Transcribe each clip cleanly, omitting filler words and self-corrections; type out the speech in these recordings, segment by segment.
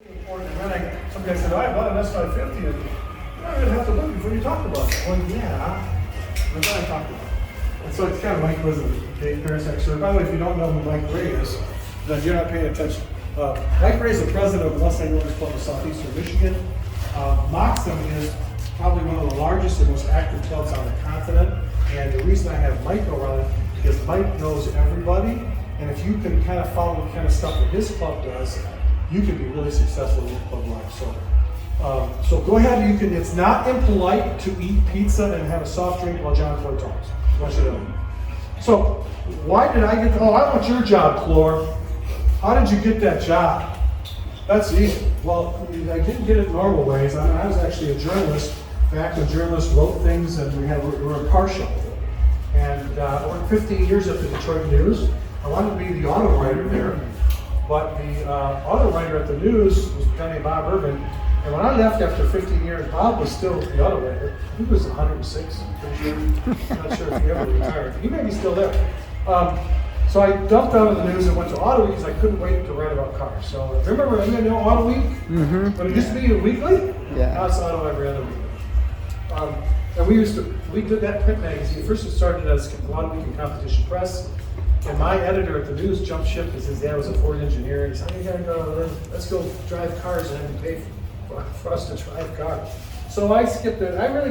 And then some guy said, I bought an S550, and I didn't have to look before you talked about it. Well, yeah, but then I talked about it. And so it's kind of Mike was a Dave Parents actually. By the way, if you don't know who Mike Ray is, then you're not paying attention. Mike Ray is the president of the West Side Rotary Club of Southeastern Michigan. Moxham is probably one of the largest and most active clubs on the continent. And the reason I have Mike around it is Mike knows everybody. And if you can kind of follow the kind of stuff that his club does, you can be really successful in your club life. So go ahead, you can. It's not impolite to eat pizza and have a soft drink while John Clor talks. I want you to know. So why did I get, I want your job, Clor. How did you get that job? That's easy. Well, I didn't get it normal ways. I was actually a journalist back when journalists wrote things and we were impartial. And I worked 15 years at the Detroit News. I wanted to be the auto writer there, but the auto writer at the News was a guy named Bob Irvin. And when I left after 15 years, Bob was still the auto writer. He was 106, pretty sure. I'm not sure if he ever retired. He may be still there. So I dumped out of the News and went to Auto Week because I couldn't wait to write about cars. So remember, you know Auto Week? Mm-hmm. When it used to be a weekly? Yeah. Now it's Auto every other week. And we did that print magazine. First it started as Auto Week and Competition Press. And my editor at the News jumped ship because his dad was a Ford engineer. And he said, let's go drive cars and have him pay for us to drive cars. So I skipped it. I really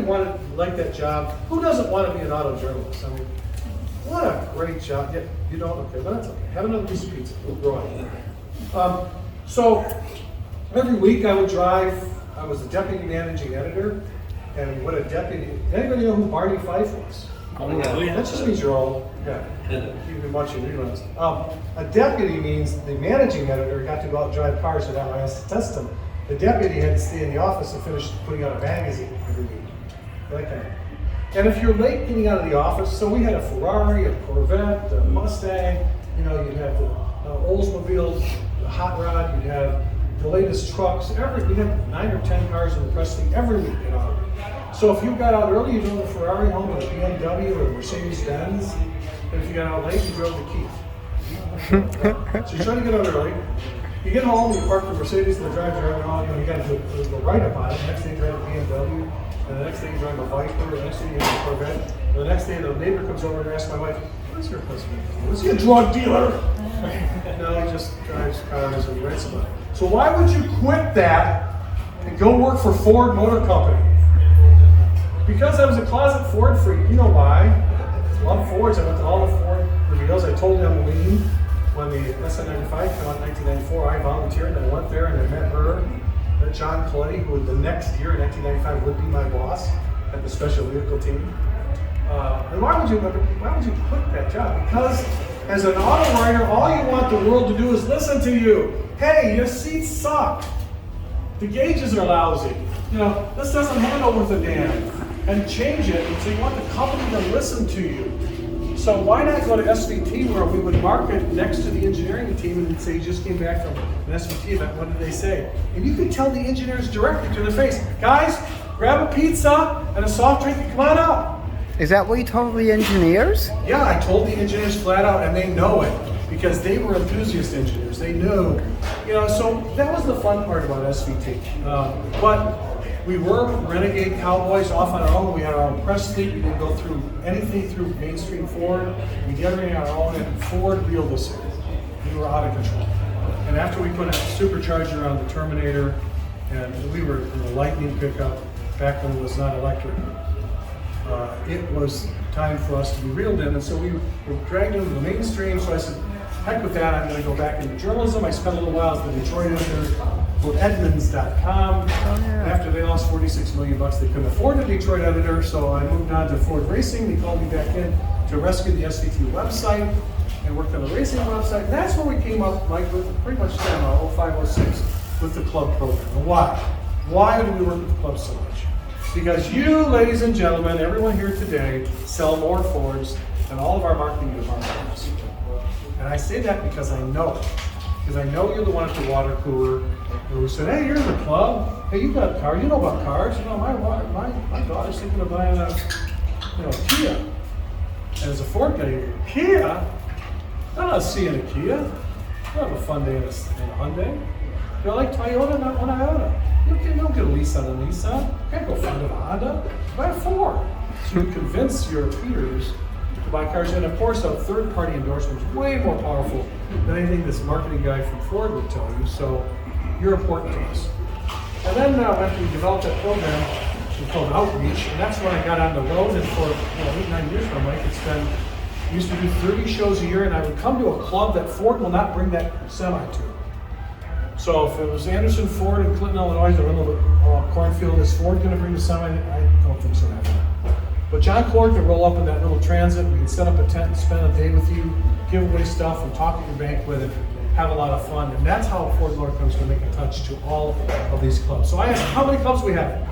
like that job. Who doesn't want to be an auto journalist? I mean, what a great job. Yeah, you don't? Okay, but that's okay. Have another piece of pizza. We'll grow up. So every week I would drive. I was the deputy managing editor. And what a deputy, anybody know who Barney Fife was? Oh, yeah. That just means you're old. Yeah. You've been watching reruns. A deputy means the managing editor got to go out and drive cars without my ass to test them. The deputy had to stay in the office and finish putting out a magazine every week. That kind of. And if you're late getting out of the office, so we had a Ferrari, a Corvette, a Mustang, you'd have the Oldsmobile, the Hot Rod, you'd have the latest trucks. We had 9 or 10 cars in the press team every week in Auto. So if you got out early, you drove a Ferrari home with a BMW or a Mercedes-Benz. And if you got out late, you drove the Kia. So you try to get out early. You get home, you park the Mercedes and the driver around, you got to do a write-up on it. The next day you drive a BMW, and the next day you drive a Viper, the next day you have a Corvette, and the next day the neighbor comes over and asks my wife, what's your husband? Is he a drug dealer? No, he just drives cars and writes about it. So why would you quit that and go work for Ford Motor Company? Because I was a closet Ford freak. You know why? I love Fords. I went to all the Ford reveals. I told Emmeline when the SN95 came out in 1994, I volunteered and I went there and I met her, John Clay, who the next year in 1995 would be my boss at the special vehicle team. And why would you quit that job? Because as an auto writer, all you want the world to do is listen to you. Hey, your seats suck. The gauges are lousy. This doesn't handle with a damn. And change it, and so you want the company to listen to you. So why not go to SVT where we would mark it next to the engineering team and say you just came back from an SVT event, what did they say? And you could tell the engineers directly to their face, guys, grab a pizza and a soft drink and come on up. Is that what you told the engineers? Yeah, I told the engineers flat out, and they know it because they were enthusiast engineers. They knew, so that was the fun part about SVT. But we were renegade cowboys off on our own. We had our own press fleet. We didn't go through anything through mainstream Ford. We did everything on our own, and Ford reeled us in. We were out of control. And after we put a supercharger on the Terminator, and we were in the Lightning pickup back when it was not electric, it was time for us to be reeled in. And so we were dragged into the mainstream. So I said, heck with that, I'm going to go back into journalism. I spent a little while as the Detroit editor for Edmunds.com. Oh, yeah. After they lost $46 million, they couldn't afford a Detroit editor, so I moved on to Ford Racing. They called me back in to rescue the SVT website and worked on the racing website. And that's where we came up, Mike, with pretty much 05, 06 with the club program. And why? Why do we work with the club so much? Because you, ladies and gentlemen, everyone here today, sell more Fords than all of our marketing departments. And I say that because I know it. Because I know you're the one at the water cooler who said, hey, you're in the club. Hey, you got cars. You know about cars. My daughter's thinking of buying a Kia. And as a Ford guy, Kia? I'm not seeing a Kia. I'll have a fun day in a Hyundai. Do I like Toyota? Not one iota. You don't get a lease on a Nissan. You can't go find a Honda. Buy a Ford. So you convince your peers to buy cars. And of course, a third-party endorsement is way more powerful than anything this marketing guy from Ford would tell you. So you're important to us. And then after we developed that program, we called Outreach, and that's when I got on the road. And for 8-9 years now, Mike, it's been, we used to do 30 shows a year, and I would come to a club that Ford will not bring that semi to. So if it was Anderson Ford in Clinton, Illinois, the little cornfield, is Ford going to bring the semi? I don't think so. But John Clor can roll up in that little transit. We can set up a tent and spend a day with you, give away stuff, and talk at your banquet and have a lot of fun. And that's how Ford Motor Company is going to make a touch to all of these clubs. So I asked how many clubs we have.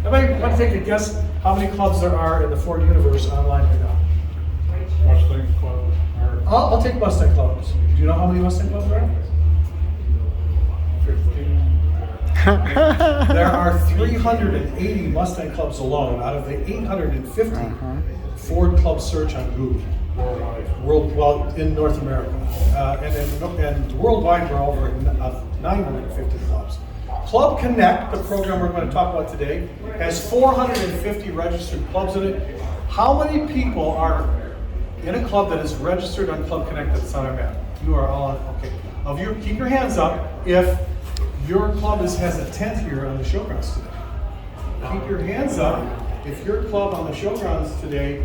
Everybody want to take a guess how many clubs there are in the Ford universe online right now? Mustang Club. I'll take Mustang clubs. Do you know how many Mustang clubs there are? 15. There are 380 Mustang clubs alone out of the 850 Ford Club search on Google. Well, in North America. And worldwide, we're over 950 clubs. Club Connect, the program we're going to talk about today, has 450 registered clubs in it. How many people are in a club that is registered on Club Connect that's on our map? You are all on, okay. Keep your hands up if your club has a tent here on the showgrounds today. Keep your hands up if your club on the showgrounds today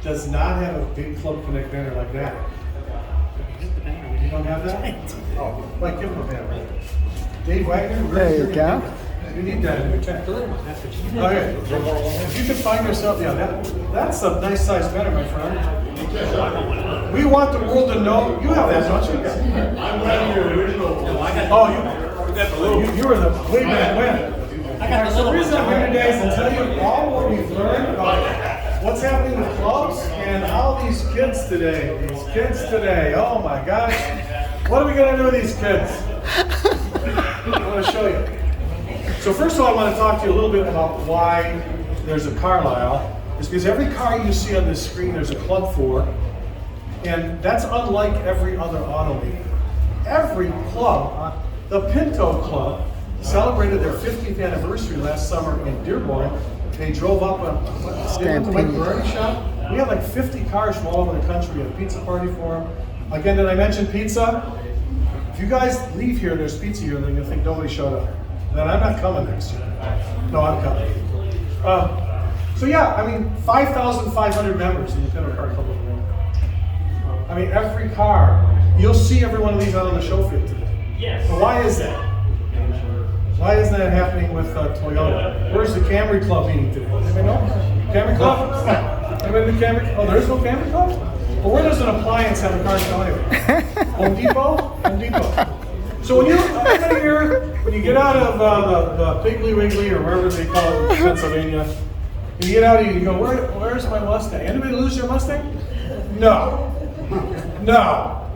does not have a big Club Connect banner like that. You don't have that? Oh, Mike, give him a banner. Dave Wagner, There you go. You need that in your tent. Okay. If you can find yourself, that's a nice sized banner, my friend. We want the world to know you have that, don't you? I'm wearing your original. Oh, you were the way back when. The reason I'm here today is to tell you all what we've learned about what's happening with clubs and all these kids today. Oh my gosh. What are we going to do with these kids? I want to show you. So first of all, I want to talk to you a little bit about why there's a Carlisle. It's because every car you see on this screen, there's a club for. And that's unlike every other automaker. Every club, the Pinto Club, celebrated their 50th anniversary last summer in Dearborn. They drove up a variety shop. We had like 50 cars from all over the country. We had a pizza party for them. Again, did I mention pizza? If you guys leave here and there's pizza here, then you'll think nobody showed up. Then I'm not coming next year. No, I'm coming. So yeah, I mean, 5,500 members in the Pinto Car Club of America. I mean, every car, you'll see every one of these out on the show field today. Yes. So why is that? Why isn't that happening with Toyota? Where's the Camry Club meeting today? Anybody know? Camry Club? Anybody in the Camry? Oh, there's no Camry Club? Well, where does an appliance have a car show anyway? Home Depot? Home Depot. So when you get out of the Piggly Wiggly or wherever they call it in Pennsylvania, and you get out and you go, where's my Mustang? Anybody lose your Mustang? No.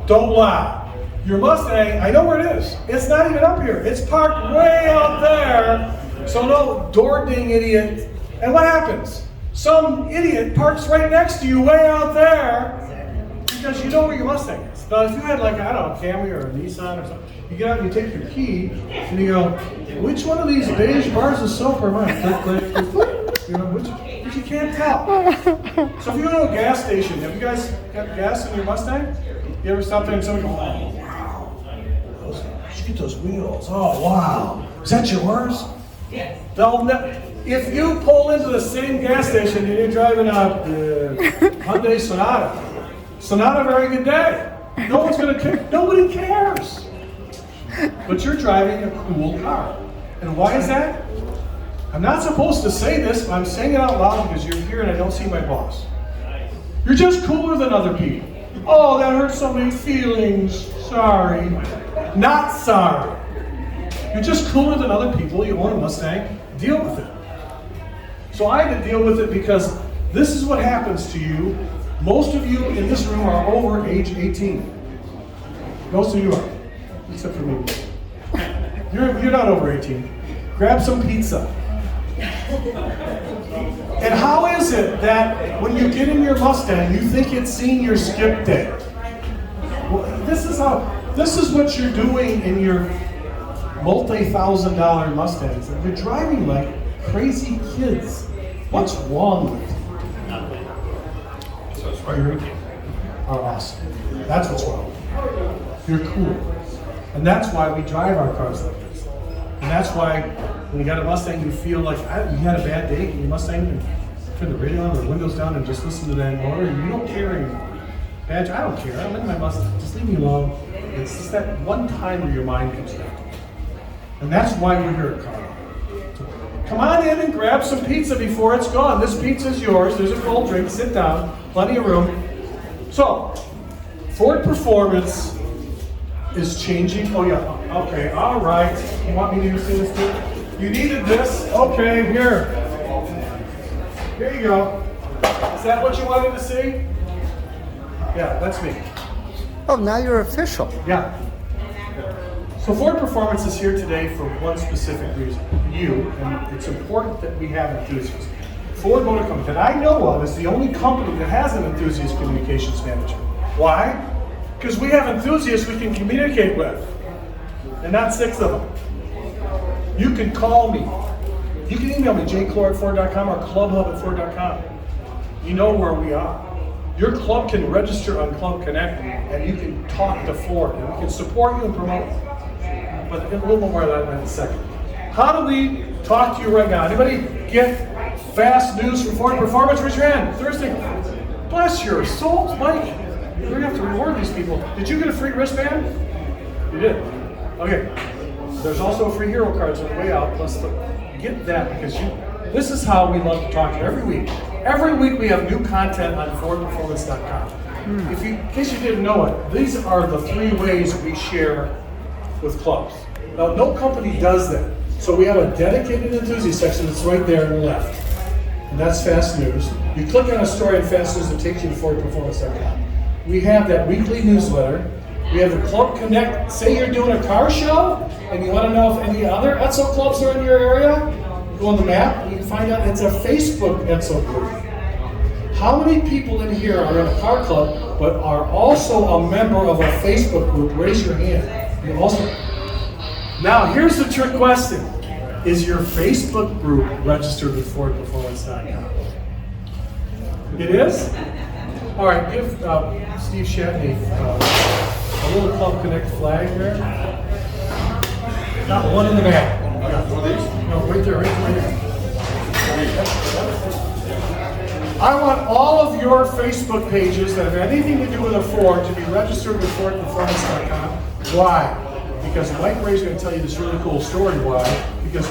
Don't lie. Your Mustang, I know where it is. It's not even up here. It's parked way out there. So no door ding idiot. And what happens? Some idiot parks right next to you way out there because you know where your Mustang is. Now if you had like, I don't know, a Camry or a Nissan or something, you get out and you take your key and you go, which one of these beige bars of soap are mine? Click, click, click, click. You know, which you can't tell. So if you go to a gas station, have you guys got gas in your Mustang? You ever stop there and somebody go, oh, wow, get those wheels. Oh, wow. Is that yours? Yes. If you pull into the same gas station and you're driving a Hyundai Sonata, very good day. No one's going to care. Nobody cares. But you're driving a cool car. And why is that? I'm not supposed to say this, but I'm saying it out loud because you're here and I don't see my boss. You're just cooler than other people. Oh, that hurts somebody's feelings. Sorry. Not sorry. You're just cooler than other people. You own a Mustang. Deal with it. So I had to deal with it because this is what happens to you. Most of you in this room are over age 18. Most of you are, except for me. You're not over 18. Grab some pizza. And how is it that when you get in your Mustang, you think it's senior skip day? Well, this is what you're doing in your multi-$1,000 Mustangs. And they're driving like crazy kids. What's wrong with you? You are awesome. That's what's wrong. You're cool. And that's why we drive our cars like this. And that's why when you got a Mustang, you feel like you had a bad day in your Mustang, and turn the radio on or the windows down and just listen to that motor. You don't care anymore. I don't care. I'm in my Mustang. Just leave me alone. It's just that one time where your mind comes back. And that's why we're here at Carlisle. So come on in and grab some pizza before it's gone. This pizza's yours. There's a cold drink. Sit down. Plenty of room. So, Ford Performance is changing. Oh yeah. Okay. All right. You want me to see this too? You needed this. Okay. Here. Here you go. Is that what you wanted to see? Yeah, that's me. Oh, now you're official. Yeah. So Ford Performance is here today for one specific reason. You, and it's important that we have enthusiasts. Ford Motor Company that I know of is the only company that has an enthusiast communications manager. Why? Because we have enthusiasts we can communicate with, and not 6 of them. You can call me. You can email me, jclor@ford.com or clubhub@ford.com. You know where we are. Your club can register on Club Connect, and you can talk to Ford, and we can support you and promote you. But a little more of that in a second. How do we talk to you right now? Anybody get fast news from Ford Performance? Raise your hand. Thursday. Bless your souls, Mike. We're gonna have to reward these people. Did you get a free wristband? You did. Okay. There's also free hero cards on the way out. Plus, get that because this is how we love to talk to you every week. Every week we have new content on FordPerformance.com. In case you didn't know it, these are the 3 ways we share with clubs. Now, no company does that. So we have a dedicated enthusiast section that's right there on the left. And that's Fast News. You click on a story in Fast News, it takes you to FordPerformance.com. We have that weekly newsletter. We have the Club Connect. Say you're doing a car show and you want to know if any other Etzel clubs are in your area. Go on the map and you can find out it's a Facebook Etzel group. How many people in here are in a car club but are also a member of a Facebook group? Raise your hand. You also. Now here's the trick question. Is your Facebook group registered with FordPerformance.com? It is? All right, give Steve Shatney a little Club Connect flag there. Not one in the back. No, right there, right there. I want all of your Facebook pages that have anything to do with a Ford to be registered with FordPerformance.com. Why? Because Mike Ray's going to tell you this really cool story. Why? Because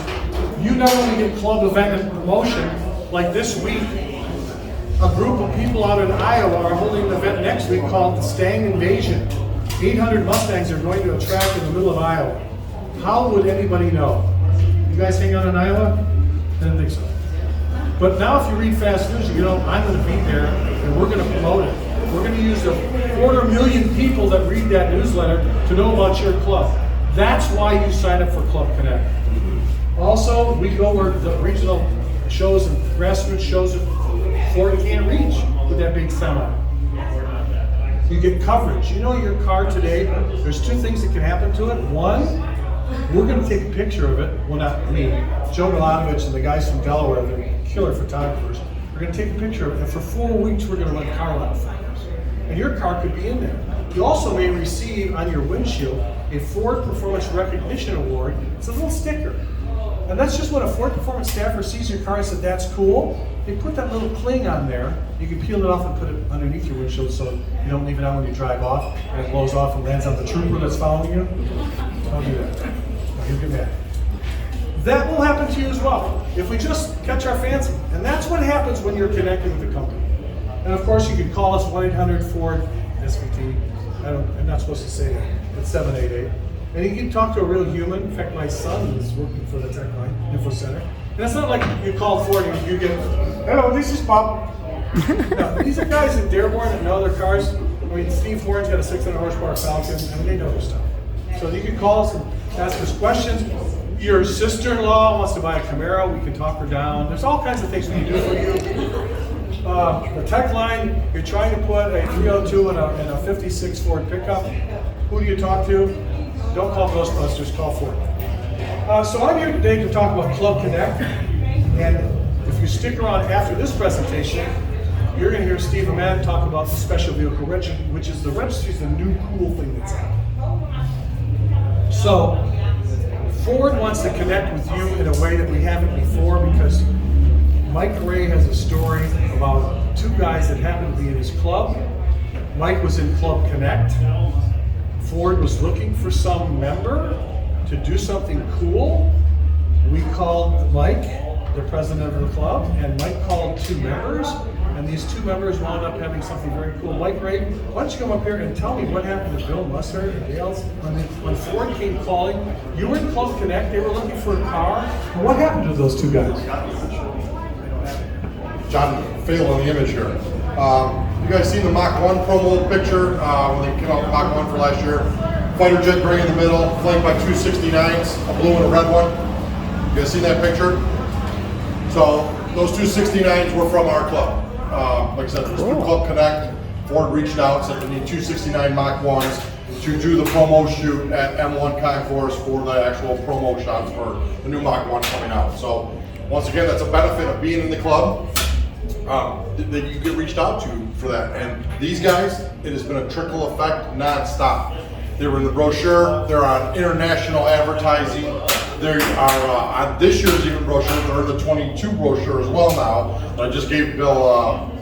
you not only get club event and promotion, like this week, a group of people out in Iowa are holding an event next week called the Stang Invasion. 800 Mustangs are going to a track in the middle of Iowa. How would anybody know? You guys hang out in Iowa? I didn't think so. But now if you read Fast News, you know I'm going to be there and we're going to promote it. We're going to use the 250,000 people that read that newsletter to know about your club. That's why you sign up for Club Connect. Also, we go where the regional shows and grassroots shows that Ford can't reach with that big semi. You get coverage. You know your car today, there's 2 things that can happen to it. One, we're going to take a picture of it. Well, not me. Joe Milanovich and the guys from Delaware, they're killer photographers. We're going to take a picture of it, and for 4 weeks we're going to run Carlisle photos. And your car could be in there. You also may receive on your windshield a Ford Performance Recognition Award. It's a little sticker. And that's just when a Ford Performance staffer sees your car and said, that's cool. They put that little cling on there. You can peel it off and put it underneath your windshield so you don't leave it on when you drive off and it blows off and lands on the trooper that's following you. Don't do that. You'll get mad. That will happen to you as well if we just catch our fancy. And that's what happens when you're connected with the company. And of course, you can call us 1-800-FORD-SVT. I'm not supposed to say that. It's 788. And you can talk to a real human. In fact, my son is working for the Tech Line Info Center. And it's not like you call Ford and you get, hello, this is Bob. No, these are guys in Dearborn that know their cars. I mean, Steve Warren's got a 600 horsepower Falcon, and they know their stuff. So you can call us and ask us questions. Your sister-in-law wants to buy a Camaro, we can talk her down. There's all kinds of things we can do for you. The Tech Line, you're trying to put a 302 in a 56 Ford pickup. Who do you talk to? Don't call Ghostbusters, call Ford. So I'm here today to talk about Club Connect, and if you stick around after this presentation, you're going to hear Steve Ahmed talk about the special vehicle registry, which is the registry is the new cool thing that's out. So Ford wants to connect with you in a way that we haven't before, because Mike Ray has a story about two guys that happened to be in his club. Mike was in Club Connect. Ford was looking for some member to do something cool. We called Mike, the president of the club, and Mike called two members, and these two members wound up having something very cool. Mike Ray, why don't you come up here and tell me what happened to Bill Musser and Dale's when Ford came calling? You were in Club Connect, they were looking for a car. And what happened to those two guys? John, fail on the image here. You guys seen the Mach 1 promo picture when they came out with Mach 1 for last year? Fighter jet gray in the middle, flanked by two 69s, a blue and a red one. You guys seen that picture? So those two 69s were from our club. Like I said, it was through Club Connect. Ford reached out, said we need two 69 Mach 1s to do the promo shoot at M1 Concourse for the actual promo shots for the new Mach 1 coming out. So once again, that's a benefit of being in the club. That you get reached out to for that. And these guys, it has been a trickle effect non-stop. They were in the brochure, they're on international advertising, they are on this year's even brochure, they're in the 22 brochure as well now. I just gave Bill,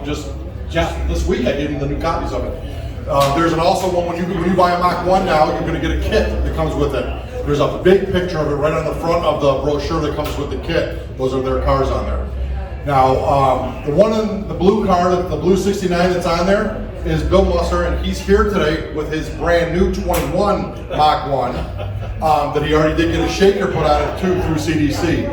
just this week I gave him the new copies of it. There's also one when you buy a Mach 1 now, you're going to get a kit that comes with it. There's a big picture of it right on the front of the brochure that comes with the kit. Those are their cars on there. Now, the one in the blue car, the blue 69 that's on there, is Bill Musser, and he's here today with his brand new 21 Mach 1 that he already did get a shaker put on it too through CDC.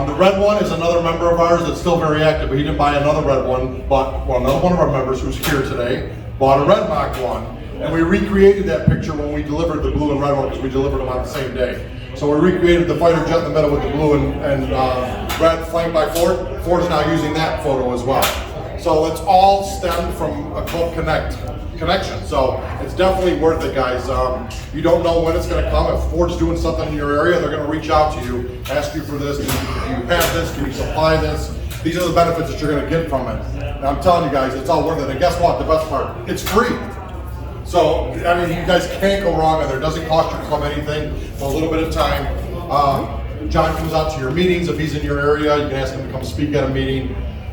The red one is another member of ours that's still very active, but he didn't buy another red one, but another one of our members who's here today bought a red Mach 1, and we recreated that picture when we delivered the blue and red one because we delivered them on the same day. So we recreated the fighter jet in the middle with the blue and red flanked by Ford. Ford's now using that photo as well. So it's all stemmed from a Club Connect connection. So it's definitely worth it, guys. You don't know when it's going to come. If Ford's doing something in your area, they're going to reach out to you, ask you for this. Do you have this? Can you supply this? These are the benefits that you're going to get from it. And I'm telling you guys, it's all worth it. And guess what? The best part, it's free. So, I mean, you guys can't go wrong and there. It doesn't cost your club anything for a little bit of time. John comes out to your meetings. If he's in your area, you can ask him to come speak at a meeting.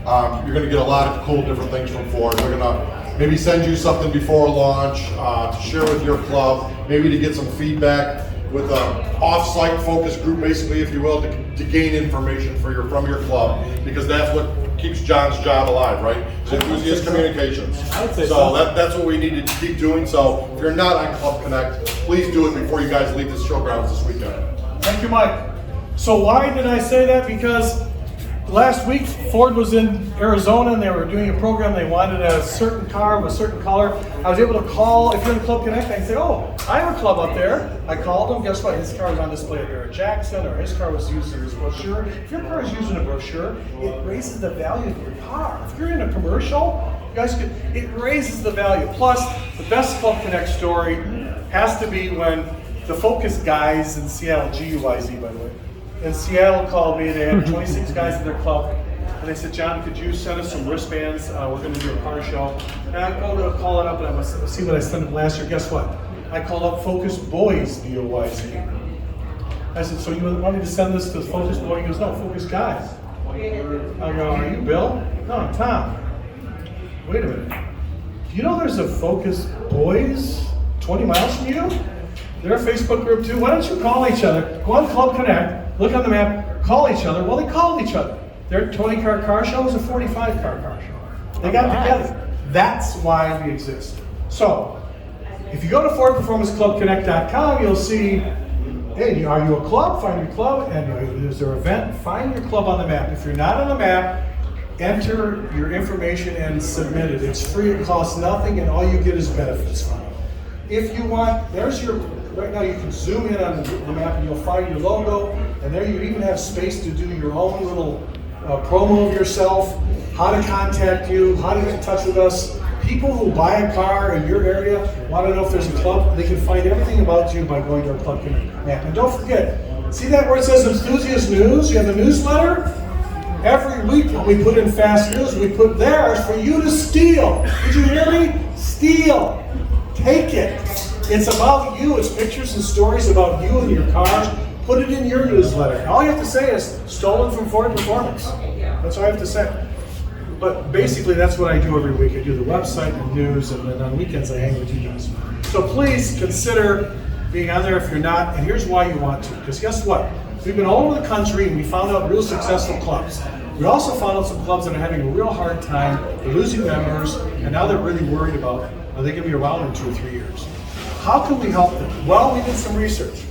You're going to get a lot of cool different things from Ford. They're going to maybe send you something before launch to share with your club, maybe to get some feedback with an off-site focus group, basically, if you will, to gain information from your club, because that's what keeps John's job alive, right? It's enthusiast communications. So that's what we need to keep doing. So if you're not on Club Connect, please do it before you guys leave the showgrounds this weekend. Thank you, Mike. So why did I say that? Because last week, Ford was in Arizona and they were doing a program. They wanted a certain car with a certain color. I was able to call, if you're in Club Connect, I can say, oh, I have a club up there. I called him. Guess what? His car was on display at Barrett Jackson, or his car was used in his brochure. If your car is used in a brochure, it raises the value of your car. If you're in a commercial, you guys could, it raises the value. Plus, the best Club Connect story has to be when the Focus guys in Seattle, GUYZ, by the way, in Seattle called me. They had 26 guys in their club, and they said, John, could you send us some wristbands? We're going to do a car show. And I go to call it up, and I must see what I sent them last year. Guess what? I called up Focus Boys, BOYZ. I said, so you want me to send this to Focus Boy? He goes, no, Focus Guys. I go, are you Bill? No, I'm Tom. Wait a minute. Do you know there's a Focus Boys 20 miles from you? They're a Facebook group too. Why don't you call each other? Go on Club Connect, look on the map, call each other. Well, they called each other. Their 20-car car show was a 45-car car show. They got together. That's why we exist. So, if you go to FordPerformanceClubConnect.com, you'll see, hey, are you a club? Find your club. And is there an event? Find your club on the map. If you're not on the map, enter your information and submit it. It's free, it costs nothing, and all you get is benefits from it. If you want, there's your, right now you can zoom in on the map and you'll find your logo, and there you even have space to do your own little promo of yourself, how to contact you, how to get in touch with us. People who buy a car in your area want to know if there's a club. They can find everything about you by going to our club map. And don't forget, see that where it says Enthusiast News? You have a newsletter? Every week when we put in Fast News, we put theirs for you to steal. Did you hear me? Steal. Take it. It's about you. It's pictures and stories about you and your cars. Put it in your newsletter. All you have to say is, stolen from Ford Performance. That's all I have to say. But basically, that's what I do every week. I do the website and news, and then on weekends I hang with you guys. So please consider being on there if you're not, and here's why you want to. Because guess what? We've been all over the country, and we found out real successful clubs. We also found out some clubs that are having a real hard time, they're losing members, and now they're really worried about, are they going to be around in 2 or 3 years? How can we help them? Well, we did some research.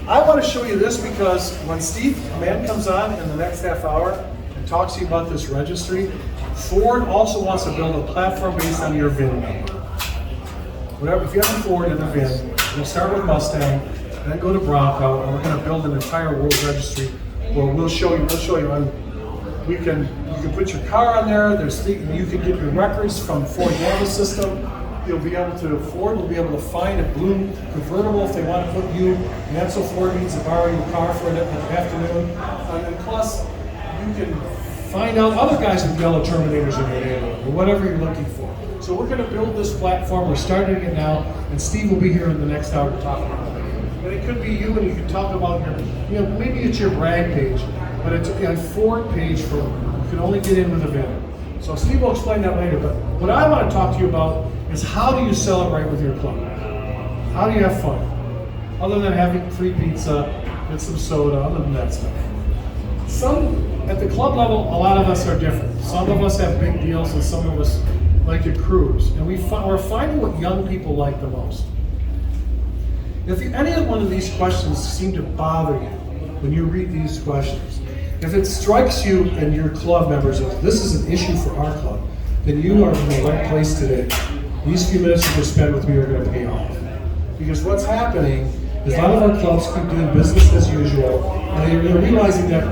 I want to show you this because when Steve Mann comes on in the next half hour and talks to you about this registry, Ford also wants to build a platform based on your VIN number. Whatever, if you have a Ford and a VIN, we'll start with Mustang, then go to Bronco, and we're going to build an entire world registry where we'll show you. You can put your car on there. You can get your records from Ford Gamma system. Ford will be able to find a blue convertible if they want to put you, and that's what Ford needs to borrow your car for an afternoon. And then plus, you can find out other guys with yellow Terminators in your neighborhood, or whatever you're looking for. So we're going to build this platform. We're starting it now, and Steve will be here in the next hour to talk about it. And it could be you, and you can talk about maybe it's your brag page, but it's a Ford page for you can only get in with a VIN. So Steve will explain that later. But what I want to talk to you about is how do you celebrate with your club? How do you have fun? Other than having free pizza and some soda, other than that stuff. At the club level, a lot of us are different. Some of us have big deals and some of us like to cruise. And we're finding what young people like the most. If any one of these questions seem to bother you when you read these questions, if it strikes you and your club members as this is an issue for our club, then you are in the right place today. These few minutes you're going to spend with me are going to pay off. Because what's happening is a lot of our clubs keep doing business as usual, and they're realizing that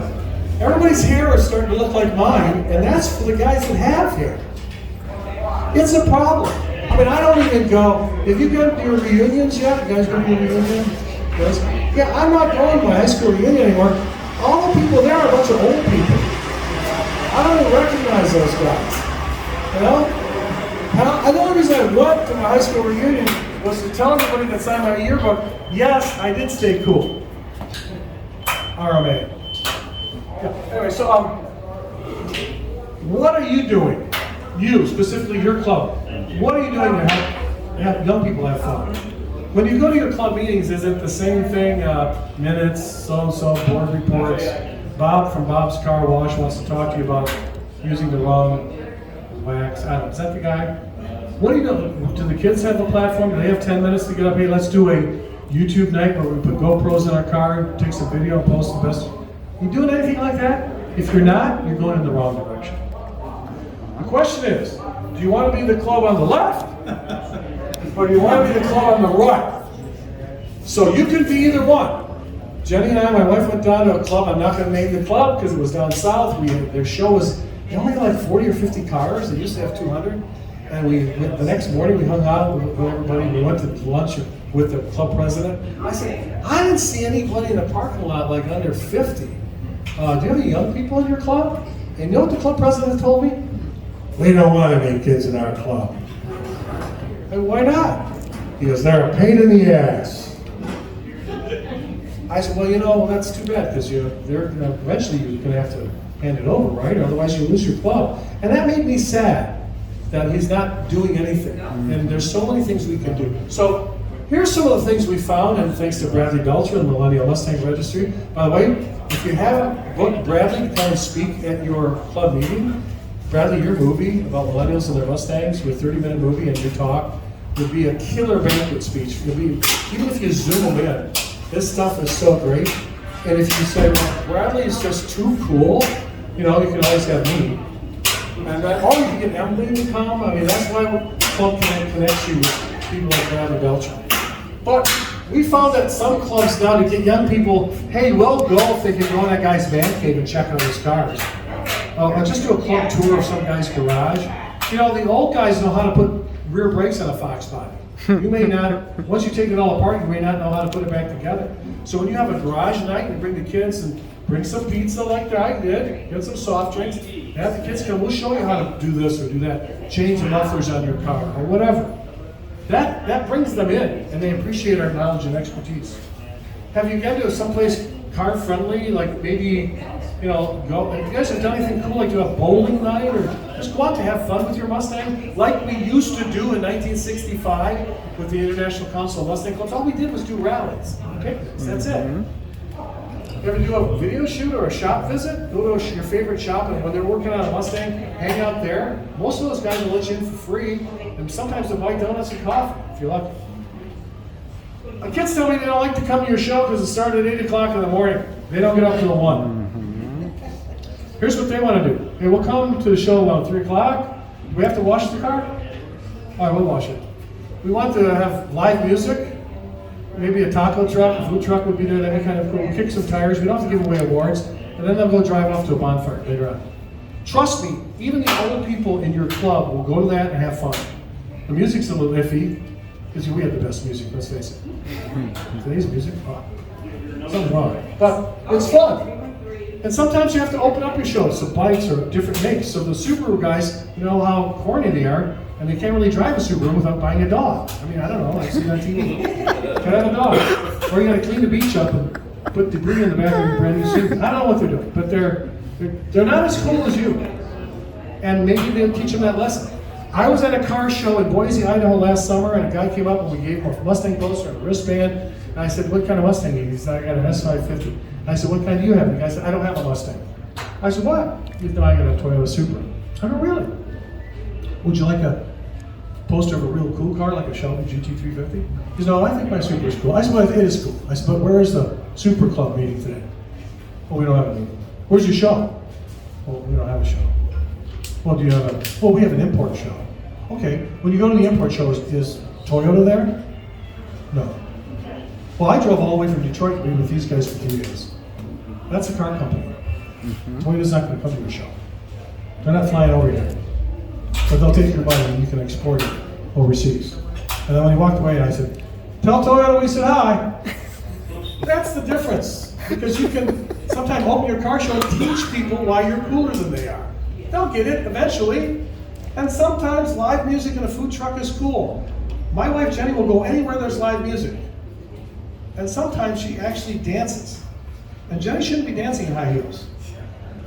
everybody's hair is starting to look like mine, and that's for the guys that have hair. It's a problem. I mean, I don't even go, have you gone to your reunions yet? You guys go to your reunion? Yes? Yeah, I'm not going to my high school reunion anymore. All the people there are a bunch of old people. I don't even recognize those guys. You know? And the only reason I went to my high school reunion was to tell everybody that signed my yearbook, yes, I did stay cool. RMA. Yeah. Anyway, so what are you doing? You, specifically your club. What are you doing to have young people have fun? When you go to your club meetings, is it the same thing? Minutes, so-and-so, board reports. Bob from Bob's Car Wash wants to talk to you about using the wrong wax. I don't know, is that the guy? What do you do? Do the kids have a platform? Do they have 10 minutes to get up? Hey, let's do a YouTube night where we put GoPros in our car, take some video, and post the best. You doing anything like that? If you're not, you're going in the wrong direction. The question is, do you want to be the club on the left? Or do you want to be the club on the right? So you could be either one. Jenny and I, my wife, went down to a club. I'm not going to name the club because it was down south. Their show was, they only had like 40 or 50 cars. They used to have 200. And the next morning we hung out with everybody. We went to lunch with the club president. I said, I didn't see anybody in the parking lot like under 50. Do you have any young people in your club? And you know what the club president told me? We don't want any kids in our club. And why not? He goes, they're a pain in the ass. I said, well, that's too bad because eventually you're going to have to hand it over, right? Otherwise you lose your club. And that made me sad that he's not doing anything. And there's so many things we can do. So here's some of the things we found, and thanks to Bradley Belcher and the Millennial Mustang Registry. By the way, if you haven't booked Bradley to come and speak at your club meeting, Bradley, your movie about millennials and their Mustangs, your 30-minute movie and your talk, would be a killer banquet speech. Even if you zoom in, this stuff is so great. And if you say, well, Bradley is just too cool, you can always have me. And then, you can get Emily to come. I mean, that's why Club Connect connects you with people like Bradley Belcher. But we found that some clubs now to get young people, hey, we'll go if they can go in that guy's man cave and check out his cars. Or just do a club tour of some guy's garage. You know, the old guys know how to put rear brakes on a Fox body. You may not, once you take it all apart, you may not know how to put it back together. So when you have a garage night, you bring the kids and bring some pizza like I did, get some soft drinks, have the kids come, we'll show you how to do this or do that, change the mufflers on your car or whatever. That brings them in and they appreciate our knowledge and expertise. Have you been to someplace car friendly, like maybe, you know, have you guys have done anything cool, like do a bowling night or just go out to have fun with your Mustang, like we used to do in 1965 with the International Council of Mustang Clubs? All we did was do rallies, picnics, that's it. You ever do a video shoot or a shop visit? Go to your favorite shop, and when they're working on a Mustang, hang out there. Most of those guys will let you in for free, and sometimes they'll buy donuts and coffee, if you're lucky. My kids tell me they don't like to come to your show because it started at 8 o'clock in the morning. They don't get up till 1. Here's what they want to do. Hey, we'll come to the show around 3 o'clock. Do we have to wash the car? All right, we'll wash it. We want to have live music. Maybe a taco truck, a food truck would be there. That'd be kind of cool. We'll kick some tires. We don't have to give away awards. And then they'll go drive off to a bonfire later on. Trust me, even the old people in your club will go to that and have fun. The music's a little iffy, because we have the best music, let's face it. Today's music, something's wrong. But it's fun. And sometimes you have to open up your shows to bikes or different makes. So the Subaru guys, you know how corny they are, and they can't really drive a Subaru without buying a dog. I mean, I don't know, I've seen it on TV. Can I have a dog? Or you gotta clean the beach up and put debris in the back of your brand new Subaru. I don't know what they're doing, but they're not as cool as you. And maybe they'll teach them that lesson. I was at a car show in Boise, Idaho last summer, and a guy came up and we gave him a Mustang poster and a wristband. And I said, what kind of Mustang do you have? He said, I got an S550. I said, what kind do you have? And the guy said, I don't have a Mustang. I said, what? He said, no, I got a Toyota Supra. I said, really? Would you like a poster of a real cool car, like a Shelby GT350? He said, no, I think my Supra is cool. I said, well, it is cool. I said, but where is the Super Club meeting today? Well, we don't have a meeting. Where's your show? Well, we don't have a show. Well, do you have a, well, we have an import show. Okay, when you go to the import show, is Toyota there? No. Well, I drove all the way from Detroit to be with these guys for 3 days. That's a car company. Toyota's not going to come to your show. They're not flying over here. But they'll take your money and you can export it overseas. And then when he walked away, I said, tell Toyota we said hi. That's the difference. Because you can sometimes open your car show and teach people why you're cooler than they are. They'll get it eventually. And sometimes live music in a food truck is cool. My wife Jenny will go anywhere there's live music. And sometimes she actually dances. And Jenny shouldn't be dancing in high heels.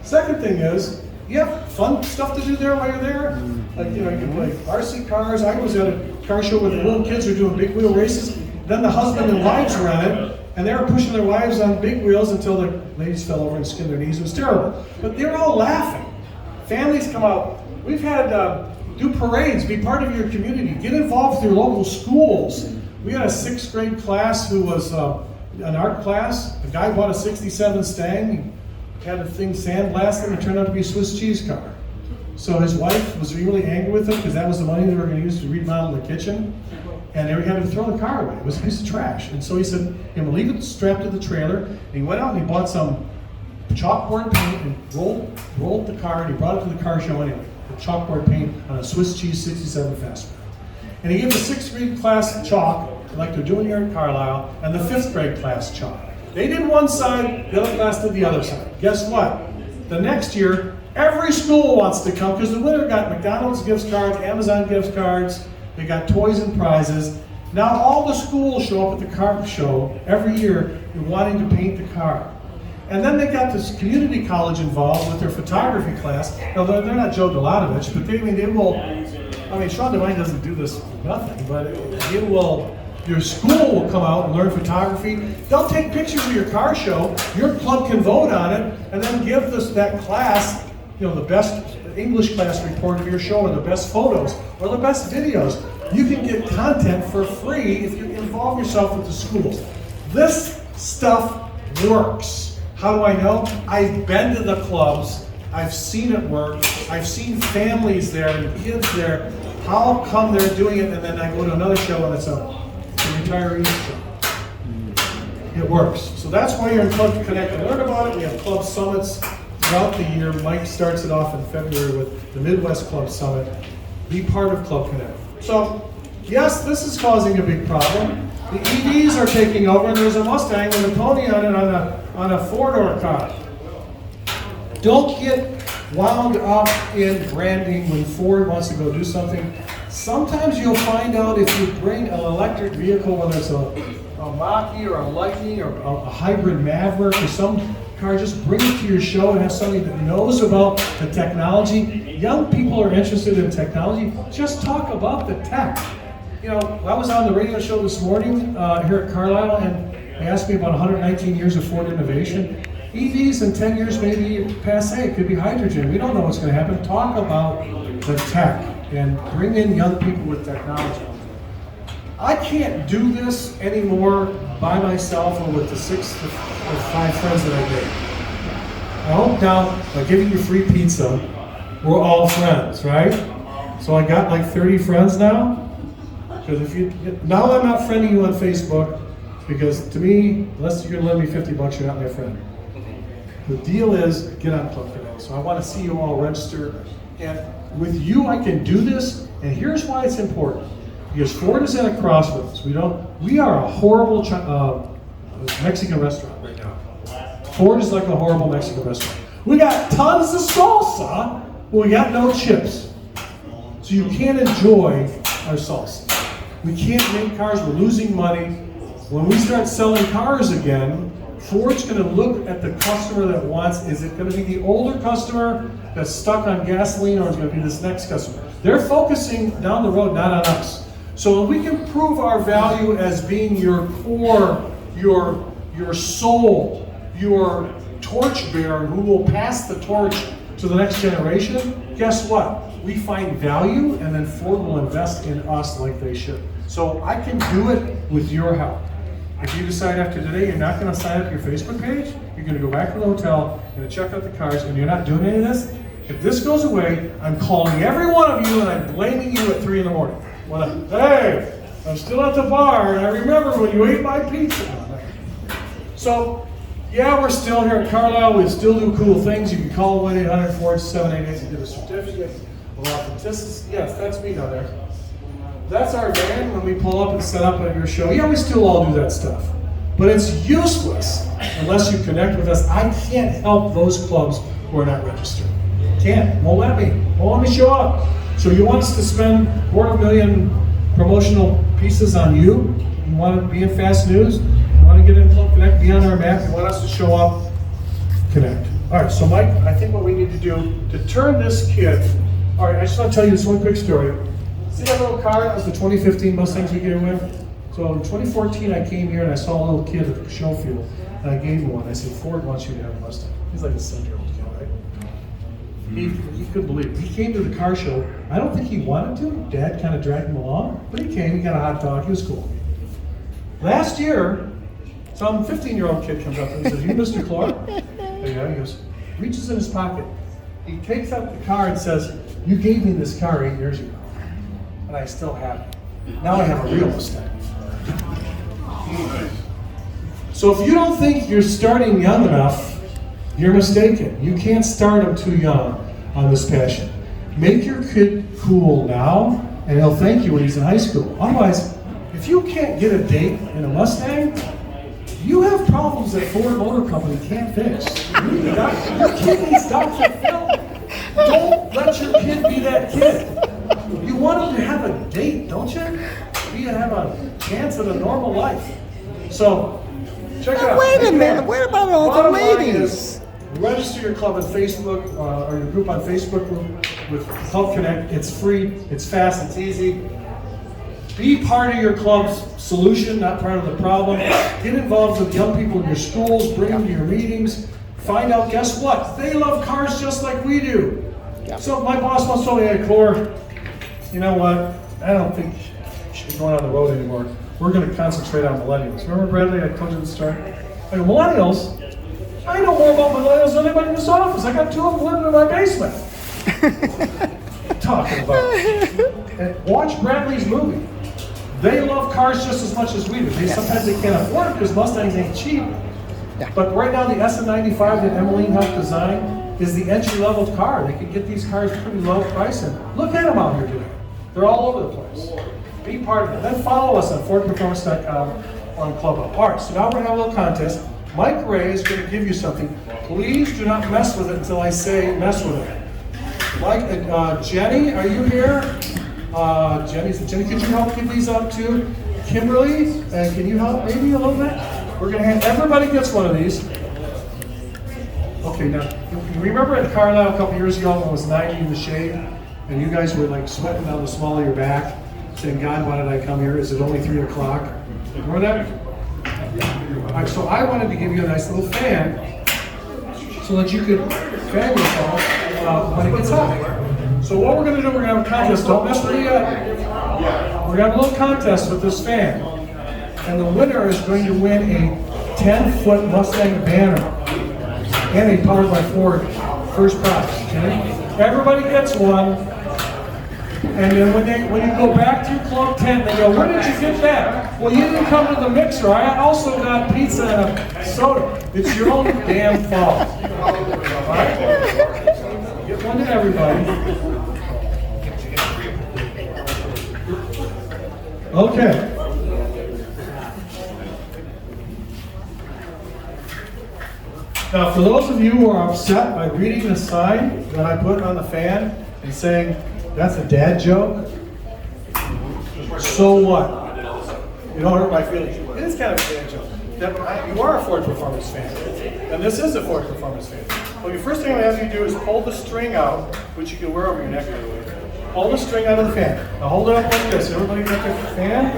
Second thing is, you have fun stuff to do there while you're there. Like, you know, you can play RC cars. I was at a car show where the little kids were doing big wheel races. Then the husband and wives were on it. And they were pushing their wives on big wheels until the ladies fell over and skinned their knees. It was terrible. But they were all laughing. Families come out. We've had do parades, be part of your community, get involved with your local schools. We had a 6th grade class who was an art class. The guy bought a 67 Stang. He had the thing sandblasted and it turned out to be a Swiss cheese car. So his wife was really angry with him because that was the money they were going to use to remodel the kitchen. And they had to throw the car away. It was a piece of trash. And so he said, I'm going to leave it strapped to the trailer. And he went out and he bought some chalkboard paint and rolled the car, and he brought it to the car show anyway. The chalkboard paint on a Swiss cheese 67 Fastback. And he gave the 6th grade class chalk, like they're doing here at Carlisle, and the 5th grade class chalk. They did one side, the other class did the other side. Guess what? The next year, every school wants to come, because the winner got McDonald's gift cards, Amazon gift cards, they got toys and prizes. Now all the schools show up at the car show every year wanting to paint the car. And then they got this community college involved with their photography class. Now they're not Joe Delatovich, but they will, I mean, Sean Devine doesn't do this for nothing, but your school will come out and learn photography. They'll take pictures of your car show, your club can vote on it, and then give that class, you know, the best English class report of your show, or the best photos, or the best videos. You can get content for free if you involve yourself with the schools. This stuff works. How do I know? I've been to the clubs, I've seen it work, I've seen families there and kids there. How come they're doing it, and then I go to another show and it's a retiree show. It works. So that's why you're in Club Connect to learn about it. We have club summits throughout the year. Mike starts it off in February with the Midwest Club Summit. Be part of Club Connect. So, yes, this is causing a big problem. The EVs are taking over, and there's a Mustang with a pony on it on a four-door car. Don't get wound up in branding when Ford wants to go do something. Sometimes you'll find out if you bring an electric vehicle, whether it's a Mach-E or a Lightning or a hybrid Maverick or some car, just bring it to your show and have somebody that knows about the technology. Young people are interested in technology. Just talk about the tech. You know, I was on the radio show this morning here at Carlisle, and they asked me about 119 years of Ford innovation. EVs in 10 years may be passé. It could be hydrogen. We don't know what's going to happen. Talk about the tech and bring in young people with technology. I can't do this anymore by myself or with the 6 or 5 friends that I date. I hope now, by giving you free pizza, we're all friends, right? So I got like 30 friends now. Because now I'm not friending you on Facebook, because to me, unless you're gonna lend me $50, you're not my friend. The deal is, get on Club Connect. So I want to see you all register. And with you, I can do this. And here's why it's important. Because Ford is at a crossroads. We are a horrible Mexican restaurant right now. Ford is like a horrible Mexican restaurant. We got tons of salsa, but we got no chips. So you can't enjoy our salsa. We can't make cars, we're losing money. When we start selling cars again, Ford's going to look at the customer that wants, is it going to be the older customer that's stuck on gasoline, or is it going to be this next customer? They're focusing down the road, not on us. So when we can prove our value as being your core, your soul, your torchbearer who will pass the torch to the next generation, guess what? We find value, and then Ford will invest in us like they should. So I can do it with your help. If you decide after today you're not going to sign up your Facebook page, you're going to go back to the hotel, you're going to check out the cars, and you're not doing any of this, if this goes away, I'm calling every one of you and I'm blaming you at 3 in the morning. Hey, I'm still at the bar, and I remember when you ate my pizza. So, yeah, we're still here at Carlisle. We still do cool things. You can call 1-800-487-88 to get a certificate of authenticity. Yes, that's me down there. That's our van when we pull up and set up at your show. Yeah, we still all do that stuff. But it's useless unless you connect with us. I can't help those clubs who are not registered. Can't. Won't let me show up. So you want us to spend $250,000 promotional pieces on you? You want to be in Fast News? You want to get in Club Connect, be on our map? You want us to show up? Connect. All right, so Mike, I think what we need to do to turn this kid, all right, I just want to tell you this one quick story. See that little car? That was the 2015 Mustangs we gave away. So in 2014, I came here and I saw a little kid at the show field, and I gave him one. I said, Ford wants you to have a Mustang. He's like a 7-year-old kid, right? He couldn't believe it. He came to the car show. I don't think he wanted to. Dad kind of dragged him along, but he came. He got a hot dog. He was cool. Last year, some 15-year-old kid comes up and says, "You Mr. Clor?" Yeah, he goes, reaches in his pocket. He takes out the car and says, "You gave me this car 8 years ago, and I still have it. Now I have a real Mustang." So if you don't think you're starting young enough, you're mistaken. You can't start them too young on this passion. Make your kid cool now, and he'll thank you when he's in high school. Otherwise, if you can't get a date in a Mustang, you have problems that Ford Motor Company can't fix. Your kid needs Dr. Phil. Don't let your kid be that kid. You want him to have a date, don't you? You have a chance at a normal life. So, check it out. Wait a minute. What about all the Bottom line ladies? is, register your club on Facebook or your group on Facebook with Club Connect. It's free, it's fast, it's easy. Be part of your club's solution, not part of the problem. Get involved with young people in your schools, bring them to your meetings. Find out, guess what? They love cars just like we do. Yeah. So my boss once told me, "Hey, Clor, you know what? I don't think you should be going on the road anymore. We're going to concentrate on millennials." Remember, Bradley, I told you the story? I go, millennials? I know more about millennials than anybody in this office. I got 2 of them living in my basement. Talking about. And watch Bradley's movie. They love cars just as much as we do. Sometimes they can't afford it because Mustangs ain't cheap. Yeah. But right now, the SM95 that Emmeline helped design is the entry-level car. They can get these cars pretty low price, and look at them out here today. They're all over the place. Be part of it. Then follow us on FordPerformance.com on Clubhouse. All right, so now we're gonna have a little contest. Mike Ray is gonna give you something. Please do not mess with it until I say mess with it. Mike, Jenny, are you here? Jenny, could you help give these out too? Kimberly, can you help maybe a little bit? We're gonna have, everybody gets one of these. Okay, now, you remember at Carlisle a couple years ago when it was 90 in the shade, and you guys were like sweating down the small of your back, saying, God, why did I come here? Is it only 3 o'clock? Remember that? All right, so I wanted to give you a nice little fan so that you could fan yourself when it gets hot. So what we're gonna do, we're gonna have a contest. Don't mess with it yet. We're gonna have a little contest with this fan. And the winner is going to win a 10-foot Mustang banner and a powered by Ford first prize. Okay? Everybody gets one. And then when you go back to your club tent, they go, where did you get that? Well, you didn't come to the mixer. I also got pizza and a soda. It's your own damn fault. All right? Get one to everybody. Okay. Now, for those of you who are upset by reading the sign that I put on the fan and saying, that's a dad joke, so what? You don't hurt my feelings. It is kind of a dad joke. You are a Ford Performance fan, and this is a Ford Performance fan. Well, the first thing I'm going to have you do is pull the string out, which you can wear over your neck, by the way. Pull the string out of the fan. Now hold it up like this. Everybody got their fan?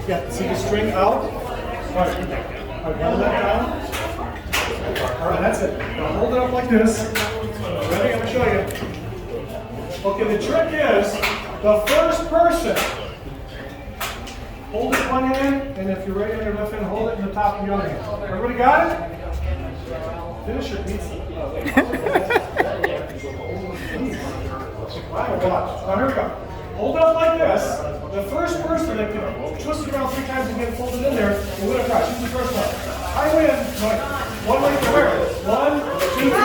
Yeah, see the string out? All right, hold that down. All right, that's it. Now hold it up like this. Ready? I'm going to show you. Okay, the trick is the first person. Hold it one hand, and if you're ready on your left hand, hold it in the top of the other hand. Everybody got it? Finish your pizza. Wow, watch. Now here we go. Hold it up like this. The first person that can twist it around 3 times and get it folded in there will win a prize. Who's the first one? I win. One way to wear it. 1, 2, 3.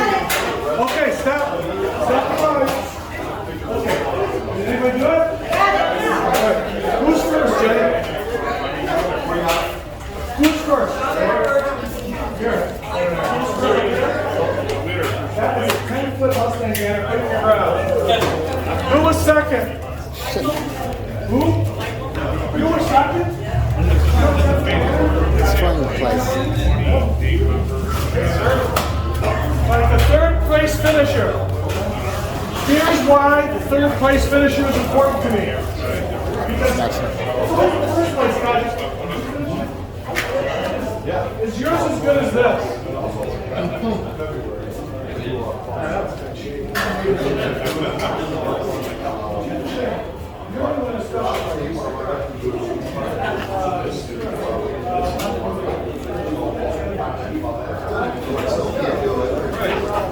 Okay, stop. Stop the prize. Okay. Did anybody do it? All right. Who's first, Jay? Who's first? Here. That was a 10-foot Mustang banner. Put your crowd. Who was second? Who? You were second? It's fun place. Like the third place finisher. Here's why the third place finisher is important to me. Because the first place, guys, is yours as good as this?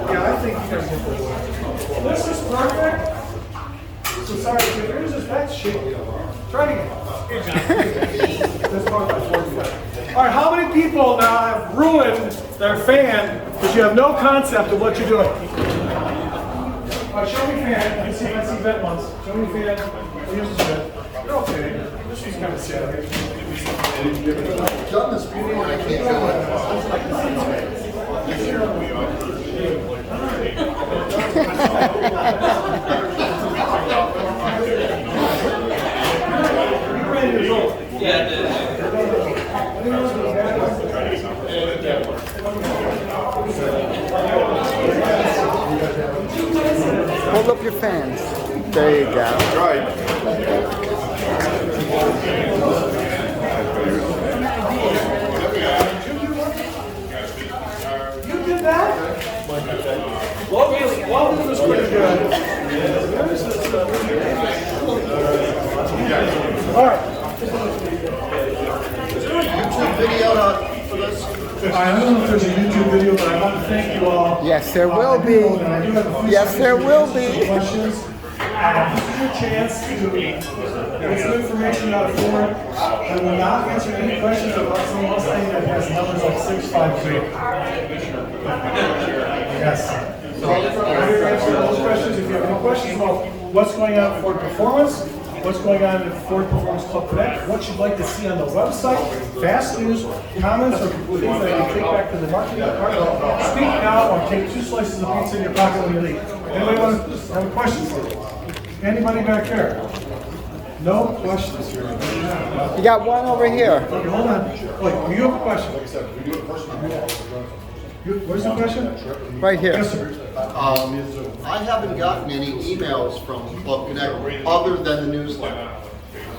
Yeah, I think you guys get this. This is perfect. So sorry, if yours is that shit. Try it again. This part by 45. All right, how many people now have ruined their fan because you have no concept of what you're doing? All right, show me fan. Let's see that once. Show me fan. Here's the bit. You're okay. This one's kind of sad. I've done this before, I can't do Hold up your fans. There you go. Right. You did that? Logan was pretty good. All right. Is there a YouTube video for this? I don't know if there's a YouTube video, but I want to thank you all. Yes, there will be. Yes, there will be. Questions. This is your chance to get some information out of Ford. I will not answer any questions about some Mustang that has numbers like 653. Yes. I'm here to answer those questions. If you have any questions about what's going on at Ford Performance, what's going on at Ford Performance Club Connect, what you'd like to see on the website, fast news, comments, or things that you take back to the marketing department, speak now or take 2 slices of pizza in your pocket when you leave. Anybody want to have questions? Anybody back there? No questions here. You got one over here. Okay, hold on. Wait, you have a question? Where's the question? Right here. Yes, sir. I haven't gotten any emails from Club Connect other than the newsletter.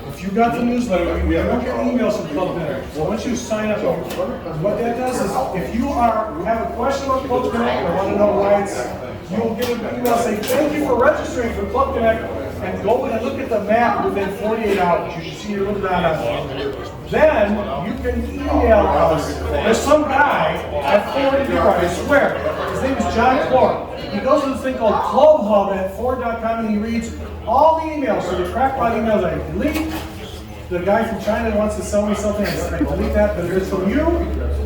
If you got the newsletter, we don't get emails from Club Connect. So once you sign up, what that does is, if you have a question about Club Connect or want to know why you'll get an email saying, thank you for registering for Club Connect, and go and look at the map within 48 hours. You should see your little dot on it. Then you can email us. There's some guy at Ford, I swear, his name is John Clor. He goes to this thing called Club Hub at Ford.com and he reads all the emails. So the crackpot emails I delete. The guy from China wants to sell me something, I delete that. But if it's from you,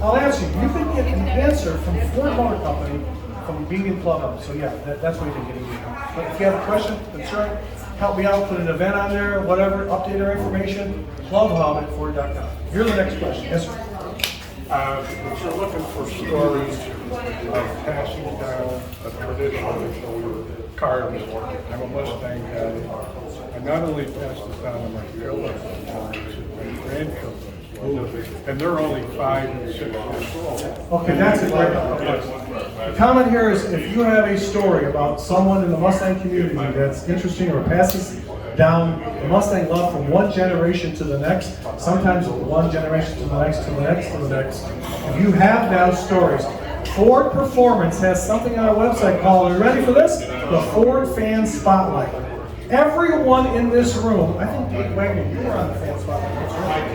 I'll answer you. You can get an answer from Ford Motor Company from being in Club Hub. So yeah, that's what you can get an email. But if you have a question, concern, help me out, put an event on there, whatever, update our information, clubhub at Ford.com. Here's the next question. Yes, sir. If you're looking for stories of passing down a traditional car, I'm a Mustang guy. I not only pass this down to my children, to my grandchildren, and they're only 5 and 6 years old. Okay, that's a great question. The comment here is if you have a story about someone in the Mustang community that's interesting or passes down the Mustang love from one generation to the next, sometimes one generation to the next, to the next, to the next. If you have those stories, Ford Performance has something on our website called, are you ready for this? The Ford Fan Spotlight. Everyone in this room, I think Pete Wagner, you were on the Fan Spotlight. That's right.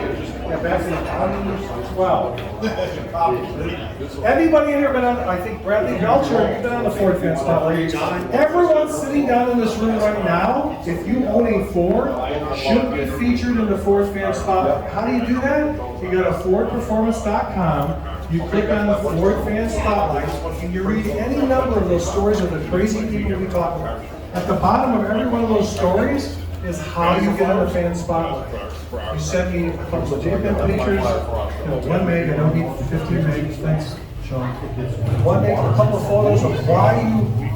Yeah, back in 2012. Anybody in here been on, I think Bradley Belcher, you've been on the Ford Fan Spotlight. Everyone sitting down in this room right now, if you own a Ford, should be featured in the Ford Fan Spotlight. How do you do that? You go to FordPerformance.com, you click on the Ford Fan Spotlight, and you read any number of those stories of the crazy people we talk about. At the bottom of every one of those stories is how you get on the Fan Spotlight. You sent me a couple of JPEG pictures, 1 meg, I don't need 15 meg, thanks, Sean. 1 meg, a couple of photos of why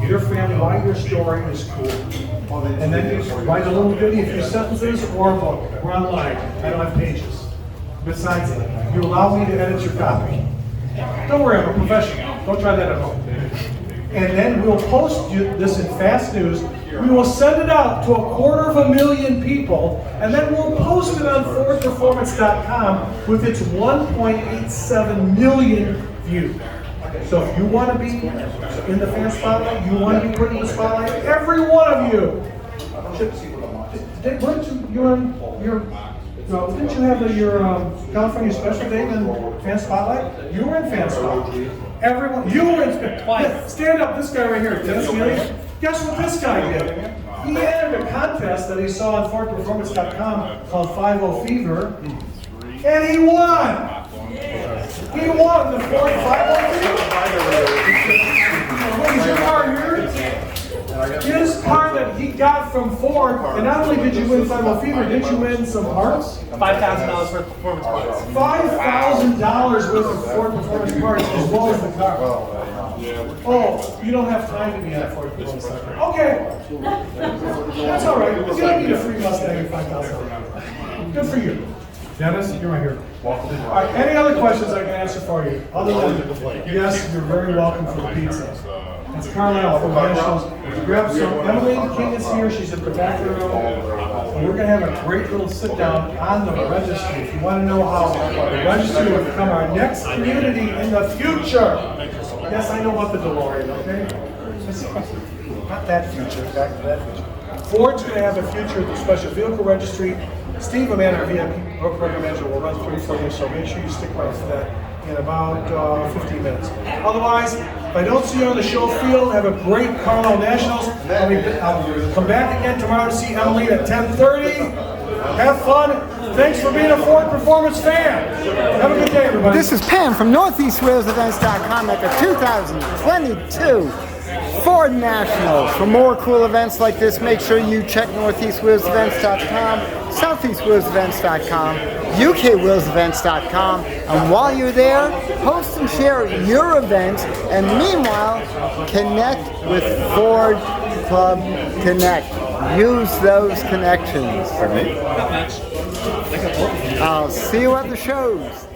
your family, why your story is cool. And then you write a little video, a few sentences, or a book. We're online, I don't have pages. Besides that, you allow me to edit your copy. Don't worry, I'm a professional. Don't try that at home. And then we'll post this in Fast News. We will send it out to 250,000 people, and then we'll post it on FordPerformance.com with its 1.87 million views. So if you want to be in the Fan Spotlight, you want to be put in the spotlight, every one of you. Didn't you have your California Special Day in Fan Spotlight? You were in Fan Spotlight. Everyone, you were in twice. Stand up, this guy right here, Dennis Neely. Guess what this guy did? He entered a contest that he saw on FordPerformance.com called 50 Fever, and he won. He won the Ford 50 Fever. What is your car here? His car that he got from Ford, and not only did you win 50 Fever, did you win some parts? $5,000 worth of performance parts. $5,000 worth of Ford Performance parts as well as the car. Oh, you don't have time to be on Ford Performance. Okay. That's all right. You don't need a free Mustang for $5,000. Good for you. Dennis, you're right here. All right, any other questions I can answer for you? Other than, yes, you're very welcome for the pizza. It's Carlisle from Nationals. Grab some. Emily King is here. She's at the back of the room. And we're going to have a great little sit down on the registry. If you want to know how the registry will become our next community in the future. Yes, I know about the DeLorean, okay? Not that future, back to that future. Ford's going to have a future at the Special Vehicle Registry. Steve Aman, our VIP program manager, will run through for you, so make sure you stick around for that in about 15 minutes. Otherwise, if I don't see you on the show field, have a great Carlisle Nationals. I'll come back again tomorrow to see Emily at 10:30. Have fun. Thanks for being a Ford Performance fan. Have a good day, everybody. This is Pam from NortheastWheelsEvents.com at the 2022 Ford Nationals. For more cool events like this, make sure you check northeastwheelsevents.com, southeastwheelsevents.com, ukwheelsevents.com, and while you're there, post and share your events, and meanwhile, connect with Ford Club Connect. Use those connections. I'll see you at the shows.